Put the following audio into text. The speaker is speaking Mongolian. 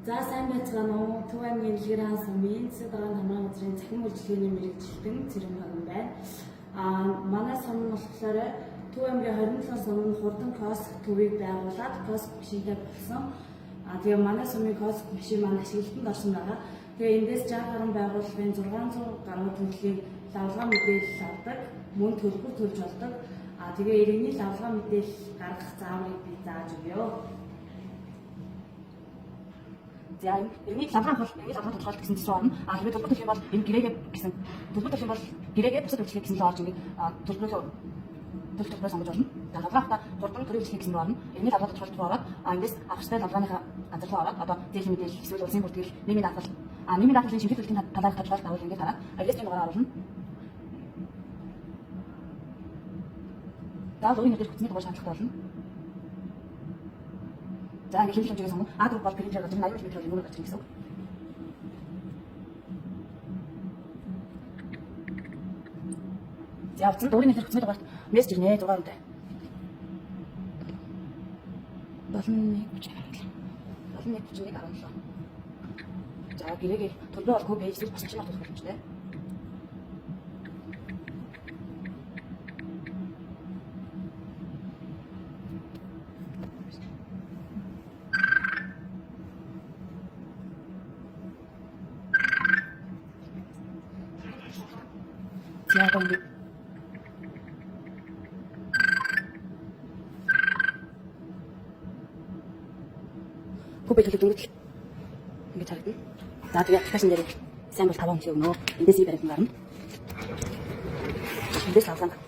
За сайн байцгаана уу? Төв аймгийн Илгэр хаан сумын Цэцэг дагаан хамгаалалт газрын цахим үйлчлэгээний мэргэжилтэн Цэрэм Баган байна. Манай сум нь болохоор Төв аймгийн 27 сумын хурдан коск төвийг байгуулад коск машинтай болсон. Тэгээ манай сумын коск машин маань ашиглалтанд орсон байгаа. Тэгээ эндээс 60 гаруй байгууллагын 600 гаруй төрлийн лавлгаа мэдээлэл авдаг, мөн төлбөр төлж болдог. Тэгээ иргэний лавлгаа мэдээлэл гаргах зааврыг би зааж өгье. За энэ лавлгаа тодорхойлт гэсэн зүйл орно. Хэрвээ төлбөр төлөх юм бол энэ гэрээгээ гэсэн төлбөр төлөх юм бол гэрээгээ бусад үйлчлэг гэсэн зүйл орж ингээд төлбөрөө сонгож болно. Лавлгаахта хурдан төрийн үйлчлэг гэсэн орно. Иргэний лавлгаа тодорхойлт ороод эндээс авахчтай лавлгааныхаа газарлаа ороод одоо зээл мэдээлэл эсвэл улсын бүртгэл нийгмийн даатгал нийгмийн даатгалын шимтгэл төлөвийн талаарх тодорхойлт авал ингээд хараад эндээс энэ дугаараа оруулна. За өөрийн нэрээр хүчний дугаар шаардлагатай болно. За ингээд хэмжээ хэмжээгээс хамаа А4 бол периметр газрын 80 мм юм уу гэж хэлсэн. За утсан өөрийн нэрээр хүчний дугаарт мессеж ирнэ 6 үнэтэй. Болно 1.17. За гэрээгээ төлбөр олгүй пэйжлэр бас чимээ тусах боломжтой. За гомби. Купе төлөв дөнгөж ингэж харагдана. За тэгээ аппликейшн дээр сайн бол 5 онцгой өгнө. Эндээс и баримт гарна. Эндээс авсан.